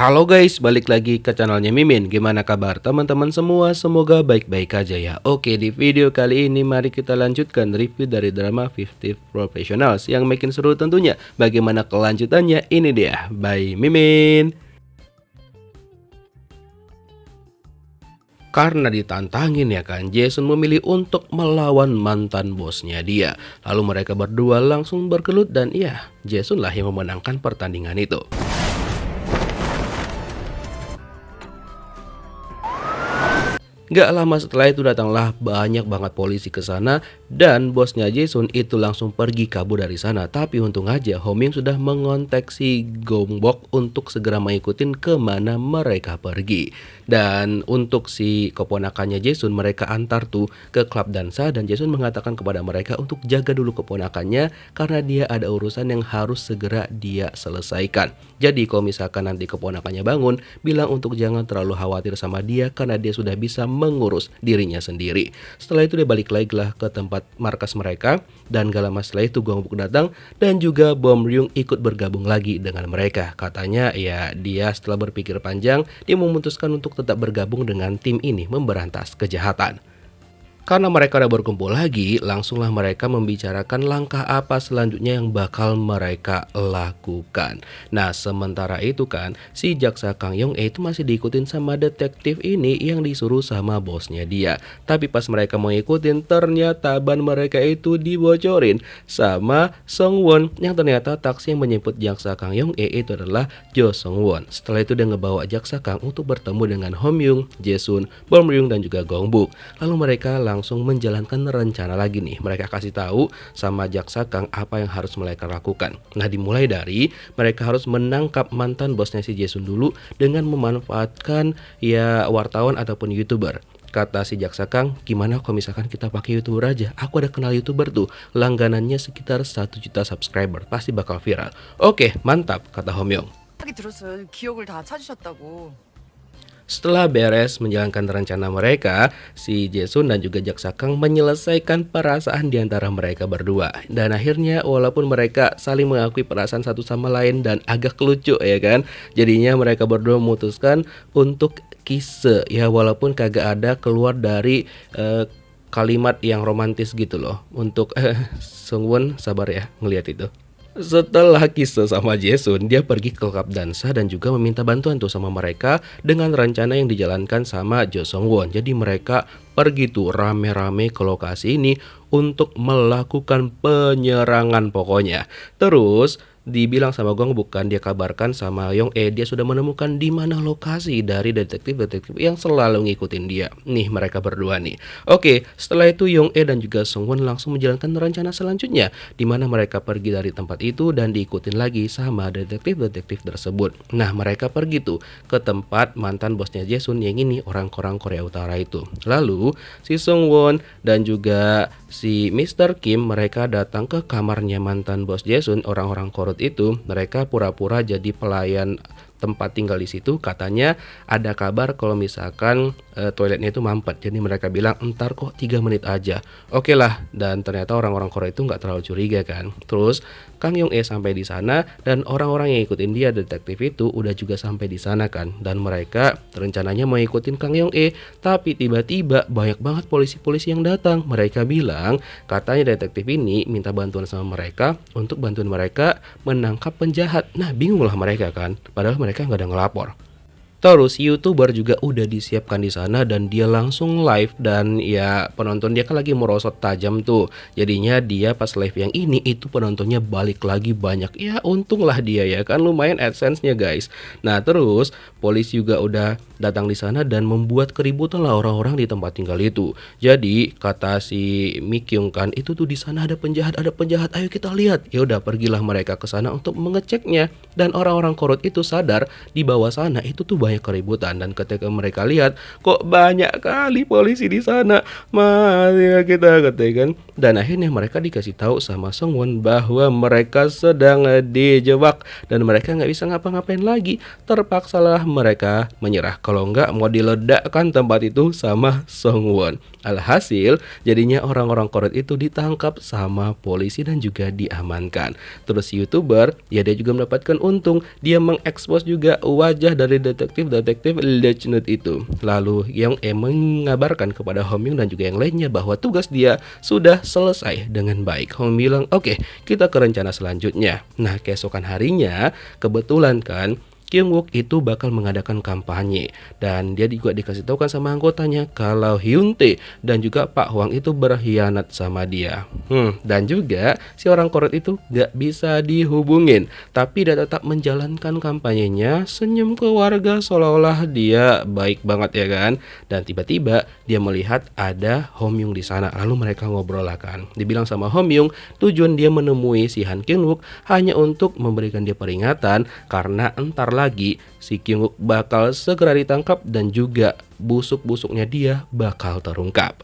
Halo guys, balik lagi ke channelnya Mimin. Gimana kabar teman-teman semua? Semoga baik-baik aja ya. Oke, di video kali ini mari kita lanjutkan review dari drama 50 Professionals yang makin seru tentunya. Bagaimana kelanjutannya? Ini dia, by Mimin. Karena ditantangin ya kan, Jason memilih untuk melawan mantan bosnya dia. Lalu mereka berdua langsung bergelut dan ya, Jason lah yang memenangkan pertandingan itu. Gak lama setelah itu datanglah banyak banget polisi ke sana dan bosnya Jason itu langsung pergi kabur dari sana. Tapi untung aja Homing sudah mengontak si Gongbok untuk segera mengikutin kemana mereka pergi. Dan untuk si keponakannya Jason, mereka antar tuh ke klub dansa dan Jason mengatakan kepada mereka untuk jaga dulu keponakannya karena dia ada urusan yang harus segera dia selesaikan. Jadi kalau misalkan nanti keponakannya bangun, bilang untuk jangan terlalu khawatir sama dia karena dia sudah bisa mengurus dirinya sendiri. Setelah itu dia balik lagi lah ke tempat markas mereka dan gak lama setelah itu Gongbuk datang dan juga Bom Ryung ikut bergabung lagi dengan mereka. Katanya ya dia setelah berpikir panjang dia memutuskan untuk tetap bergabung dengan tim ini memberantas kejahatan. Karena mereka udah berkumpul lagi, langsunglah mereka membicarakan langkah apa selanjutnya yang bakal mereka lakukan. Nah, sementara itu kan, si jaksa Kang Yong itu masih diikutin sama detektif ini yang disuruh sama bosnya dia. Tapi pas mereka mau ikutin, ternyata ban mereka itu dibocorin sama Song Won, yang ternyata taksi yang menjemput jaksa Kang Yong itu adalah Jo Song Won. Setelah itu dia ngebawa jaksa Kang untuk bertemu dengan Hom Yung, Jason, Bom Ryung dan juga Gongbuk. Lalu mereka langsung menjalankan rencana lagi nih. Mereka kasih tahu sama jaksa Kang apa yang harus mereka lakukan. Nah, dimulai dari mereka harus menangkap mantan bosnya si Jason dulu dengan memanfaatkan ya wartawan ataupun YouTuber. Kata si jaksa Kang, gimana kalau misalkan kita pakai YouTuber aja? Aku ada kenal YouTuber tuh, langganannya sekitar 1 juta subscriber, pasti bakal viral. Oke, mantap, kata Homyong. 들었어요. 기억을 다 찾으셨다고. Setelah beres menjalankan rencana mereka, si Jason dan juga jaksa Kang menyelesaikan perasaan di antara mereka berdua. Dan akhirnya walaupun mereka saling mengakui perasaan satu sama lain dan agak lucu ya kan, jadinya mereka berdua memutuskan untuk kisse ya, walaupun kagak ada keluar dari kalimat yang romantis gitu loh. Untuk Sungwon sabar ya ngelihat itu. Setelah kisah sama Jason, dia pergi ke klub dansa dan juga meminta bantuan tuh sama mereka dengan rencana yang dijalankan sama Jo Song Won. Jadi mereka pergi tuh rame-rame ke lokasi ini untuk melakukan penyerangan pokoknya. Terus dibilang sama Gong, bukan dia kabarkan sama Yong dia sudah menemukan di mana lokasi dari detektif-detektif yang selalu ngikutin dia. Nih mereka berdua nih. Oke, setelah itu Yong dan juga Song Won langsung menjalankan rencana selanjutnya, di mana mereka pergi dari tempat itu dan diikutin lagi sama detektif-detektif tersebut. Nah, mereka pergi tuh ke tempat mantan bosnya Jason yang ini orang-orang Korea Utara itu. Lalu si Song Won dan juga si Mr. Kim mereka datang ke kamarnya mantan bos Jason, orang-orang Korea itu. Mereka pura-pura jadi pelayan tempat tinggal di situ. Katanya ada kabar kalau misalkan toiletnya itu mampet. Jadi mereka bilang entar kok 3 menit aja. Oke lah, dan ternyata orang-orang Korea itu nggak terlalu curiga kan. Terus Kang Yong sampai di sana dan orang-orang yang ikutin dia detektif itu udah juga sampai di sana kan. Dan mereka rencananya mau ikutin Kang Yong tapi tiba-tiba banyak banget polisi-polisi yang datang. Mereka bilang katanya detektif ini minta bantuan sama mereka untuk bantuin mereka menangkap penjahat. Nah, bingung lah mereka kan. Padahal mereka nggak ada ngelapor. Terus YouTuber juga udah disiapkan di sana dan dia langsung live dan ya penonton dia kan lagi merosot tajam tuh. Jadinya dia pas live yang ini itu penontonnya balik lagi banyak. Ya untunglah dia ya kan, lumayan AdSense-nya guys. Nah, terus polisi juga udah datang di sana dan membuat keributan lah orang-orang di tempat tinggal itu. Jadi kata si Mi Kyung kan, itu tuh di sana ada penjahat, ayo kita lihat. Ya udah pergilah mereka ke sana untuk mengeceknya dan orang-orang Korut itu sadar di bawah sana itu tuh banyak banyak keributan, dan ketika mereka lihat kok banyak kali polisi di sana, mari kita katakan, dan akhirnya mereka dikasih tahu sama Sungwon bahwa mereka sedang dijebak dan mereka nggak bisa ngapa-ngapain lagi. Terpaksalah mereka menyerah, kalau nggak mau diledakkan tempat itu sama Sungwon. Alhasil jadinya orang-orang Korea itu ditangkap sama polisi dan juga diamankan. Terus YouTuber ya dia juga mendapatkan untung, dia mengekspos juga wajah dari detektif Lechnut itu. Lalu Young E mengabarkan kepada Hom Yung dan juga yang lainnya bahwa tugas dia sudah selesai dengan baik. Hom bilang oke, kita ke rencana selanjutnya. Nah keesokan harinya kebetulan kan Kyung Wook itu bakal mengadakan kampanye, dan dia juga dikasih tahu kan sama anggotanya kalau Hyun Tae dan juga Pak Hwang itu berkhianat sama dia. Dan juga si orang Korea itu gak bisa dihubungin, tapi dia tetap menjalankan kampanyenya, senyum ke warga seolah-olah dia baik banget ya kan. Dan tiba-tiba dia melihat ada Hom Yung di sana, lalu mereka ngobrol lah kan. Dibilang sama Hom Yung tujuan dia menemui si Han Kyung Wook hanya untuk memberikan dia peringatan karena entar lagi si Kyung Wook bakal segera ditangkap dan juga busuk-busuknya dia bakal terungkap.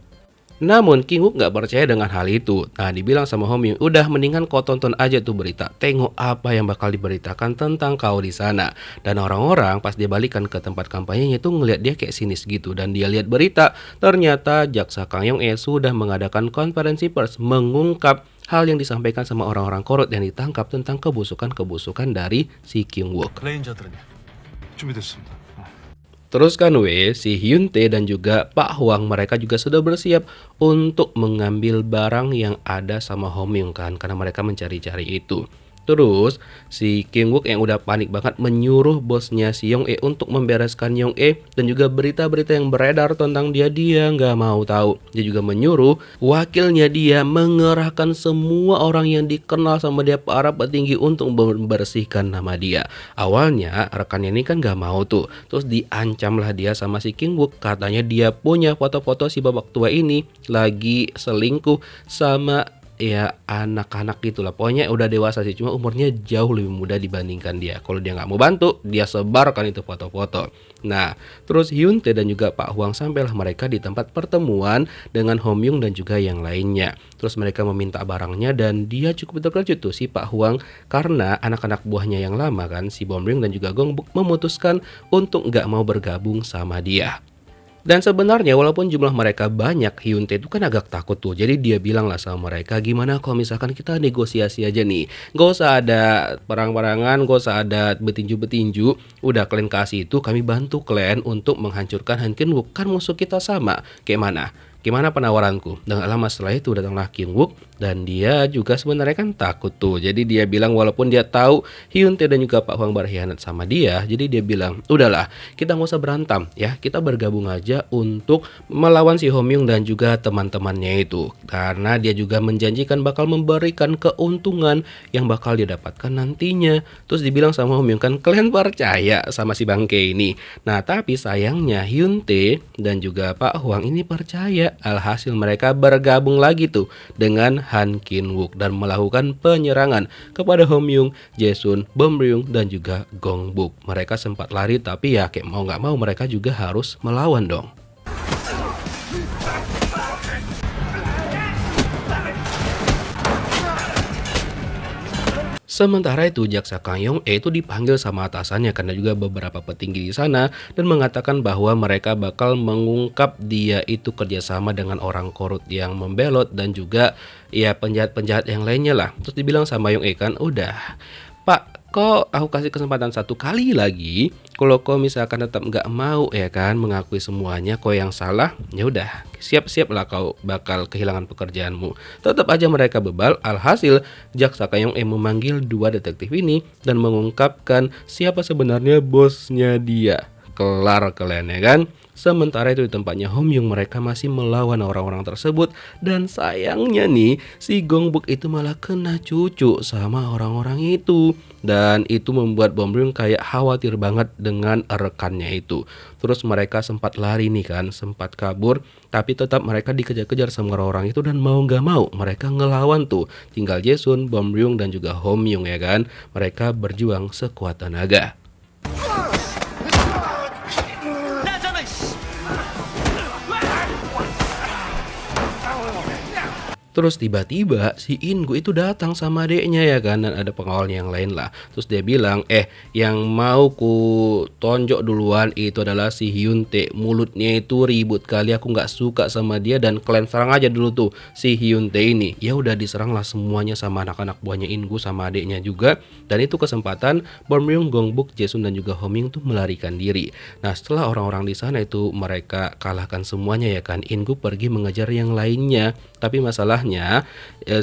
Namun Kyung Wook gak percaya dengan hal itu. Nah dibilang sama Hom Yung, udah mendingan kau tonton aja tuh berita, tengok apa yang bakal diberitakan tentang kau di sana. Dan orang-orang pas dia balikan ke tempat kampanyenya itu ngeliat dia kayak sinis gitu, dan dia lihat berita ternyata jaksa Kang Yong E sudah mengadakan konferensi pers mengungkap hal yang disampaikan sama orang-orang Korea yang ditangkap tentang kebusukan-kebusukan dari si Kyung Wook. 레인저들은요? 준비됐습니다. Terus kan si Hyun Tae dan juga Pak Hwang mereka juga sudah bersiap untuk mengambil barang yang ada sama Hom Yung kan, karena mereka mencari-cari itu. Terus si Kyung Wook yang udah panik banget menyuruh bosnya si Young E untuk membereskan Young E, dan juga berita-berita yang beredar tentang dia nggak mau tahu. Dia juga menyuruh wakilnya dia mengerahkan semua orang yang dikenal sama dia, para petinggi, untuk membersihkan nama dia. Awalnya rekannya ini kan nggak mau tuh, terus diancam lah dia sama si Kyung Wook, katanya dia punya foto-foto si babak tua ini lagi selingkuh sama ya anak-anak gitulah, pokoknya udah dewasa sih, cuma umurnya jauh lebih muda dibandingkan dia. Kalau dia nggak mau bantu, dia sebarkan itu foto-foto. Nah terus Hyun Tae dan juga Pak Hwang sampailah mereka di tempat pertemuan dengan Hom Yung dan juga yang lainnya. Terus mereka meminta barangnya dan dia cukup terkejut tuh si Pak Hwang, karena anak-anak buahnya yang lama kan, si Bom Ryung dan juga Gong Buk, memutuskan untuk nggak mau bergabung sama dia. Dan sebenarnya walaupun jumlah mereka banyak, Hyun Tae itu kan agak takut tuh. Jadi dia bilang lah sama mereka, gimana kalau misalkan kita negosiasi aja nih, gak usah ada perang-perangan, gak usah ada betinju-betinju. Udah kalian kasih itu, kami bantu kalian untuk menghancurkan Han Kyung Wook, kan musuh kita sama. Kayak mana? Gimana penawaranku? Dan gak lama setelah itu datanglah Kyung Wook, dan dia juga sebenarnya kan takut tuh. Jadi dia bilang walaupun dia tahu Hyun Tae dan juga Pak Hwang berkhianat sama dia, jadi dia bilang udahlah kita nggak usah berantem ya, kita bergabung aja untuk melawan si Hom Yung dan juga teman-temannya itu, karena dia juga menjanjikan bakal memberikan keuntungan yang bakal dia dapatkan nantinya. Terus dibilang sama Hom Yung kan, kalian percaya sama si bangke ini? Nah tapi sayangnya Hyun Tae dan juga Pak Hwang ini percaya. Alhasil mereka bergabung lagi tuh dengan Han Kyung Wook dan melakukan penyerangan kepada Hom Yung, Jaesun, Bom Ryung dan juga Gong Buk. Mereka sempat lari tapi ya kayak mau nggak mau mereka juga harus melawan dong. Sementara itu jaksa Kang Yong E itu dipanggil sama atasannya karena juga beberapa petinggi di sana, dan mengatakan bahwa mereka bakal mengungkap dia itu kerjasama dengan orang korut yang membelot dan juga ya penjahat-penjahat yang lainnya lah. Terus dibilang sama Yong E kan, udah Pak, kok aku kasih kesempatan satu kali lagi. Kalau kau misalkan tetap nggak mau ya kan mengakui semuanya kau yang salah, ya udah siap-siap lah kau bakal kehilangan pekerjaanmu. Tetap aja mereka bebal. Alhasil jaksa Kang Yong E memanggil dua detektif ini dan mengungkapkan siapa sebenarnya bosnya dia. Kelar kalian ya kan. Sementara itu di tempatnya Hom Yung mereka masih melawan orang-orang tersebut, dan sayangnya nih si Gong Buk itu malah kena cucu sama orang-orang itu, dan itu membuat Bom Ryung kayak khawatir banget dengan rekannya itu. Terus mereka sempat lari nih kan, sempat kabur, tapi tetap mereka dikejar-kejar sama orang-orang itu, dan mau gak mau mereka ngelawan tuh. Tinggal Jaesun, Bom Ryung dan juga Hom Yung ya kan, mereka berjuang sekuat tenaga. Terus tiba-tiba si Ingu itu datang sama adeknya ya kan, dan ada pengawalnya yang lain lah. Terus dia bilang, yang mau ku tonjok duluan itu adalah si Hyuntae. Mulutnya itu ribut kali, aku nggak suka sama dia dan kalian serang aja dulu tuh si Hyuntae ini. Ya udah diserang lah semuanya sama anak-anak buahnya Ingu sama adeknya juga. Dan itu kesempatan Bongmyung, Gongbuk, Jaesun dan juga Homyung tuh melarikan diri. Nah setelah orang-orang di sana itu mereka kalahkan semuanya ya kan, Ingu pergi mengejar yang lainnya. Tapi masalahnya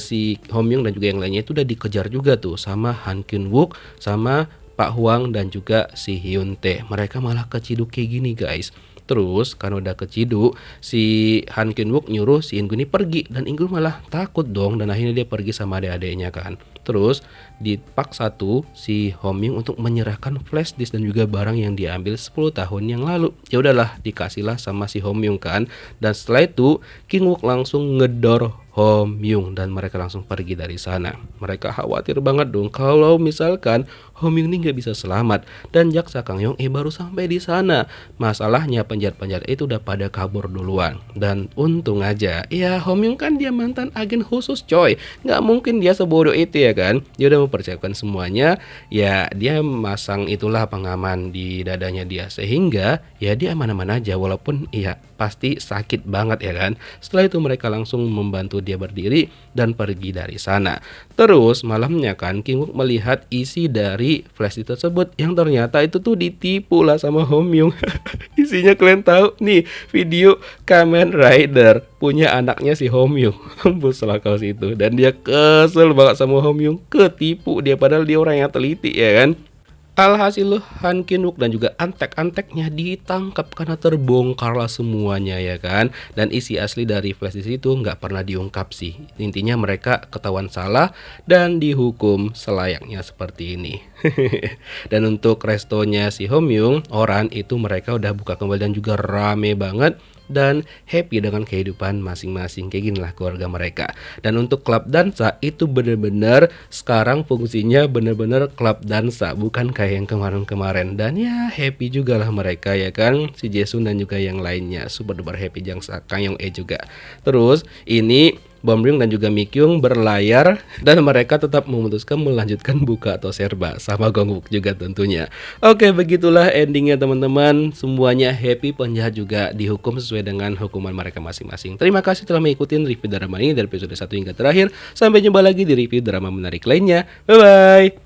si Homyung dan juga yang lainnya itu udah dikejar juga tuh sama Han Kyun-wook, sama Pak Hwang dan juga si Hyuntae. Mereka malah keciduk kayak gini guys. Terus karena udah keciduk, si Han Kyun-wook nyuruh si Ingu ini pergi, dan Ingu malah takut dong, dan akhirnya dia pergi sama adik-adiknya kan. Terus di part 1 si Homyung untuk menyerahkan flash disk dan juga barang yang diambil 10 tahun yang lalu. Ya udahlah dikasihlah sama si Homyung kan. Dan setelah itu King Wook langsung ngedor Homyung dan mereka langsung pergi dari sana. Mereka khawatir banget dong kalau misalkan Homyung ini nggak bisa selamat, dan jaksa Kang Yong baru sampai di sana. Masalahnya penjahat-penjahat itu udah pada kabur duluan, dan untung aja ya Homyung kan dia mantan agen khusus coy, nggak mungkin dia sebodoh itu ya kan. Dia udah mempersiapkan semuanya, ya dia masang itulah pengaman di dadanya dia sehingga ya dia aman-aman aja, walaupun ya pasti sakit banget ya kan. Setelah itu mereka langsung membantu dia berdiri dan pergi dari sana. Terus malamnya kan King Wook melihat isi dari flash disk tersebut yang ternyata itu tuh ditipu lah sama Homyung. Isinya kalian tahu nih, video Kamen Rider punya anaknya si Homyung. Bus selakau situ, dan dia kesel banget sama Homyung, ketipu dia padahal dia orang yang teliti ya kan. Alhasil Han Kyun-wook dan juga antek-anteknya ditangkap karena terbongkarlah semuanya ya kan. Dan isi asli dari flash disk itu nggak pernah diungkap sih. Intinya mereka ketahuan salah dan dihukum selayaknya seperti ini. Dan untuk restonya si Homyung, Oran itu mereka udah buka kembali dan juga rame banget dan happy dengan kehidupan masing-masing, kayak gini lah keluarga mereka. Dan untuk klub dansa itu bener-bener sekarang fungsinya bener-bener klub dansa, bukan kayak yang kemarin-kemarin. Dan ya happy juga lah mereka ya kan, si Jaesun dan juga yang lainnya super duper happy, Jangsa Kang Yong juga. Terus ini Bongmyung dan juga Mikyung berlayar dan mereka tetap memutuskan melanjutkan buka atau serba sama Gongbuk juga tentunya. Oke, begitulah endingnya teman-teman. Semuanya happy, penjahat juga dihukum sesuai dengan hukuman mereka masing-masing. Terima kasih telah mengikuti review drama ini dari episode 1 hingga terakhir. Sampai jumpa lagi di review drama menarik lainnya. Bye bye.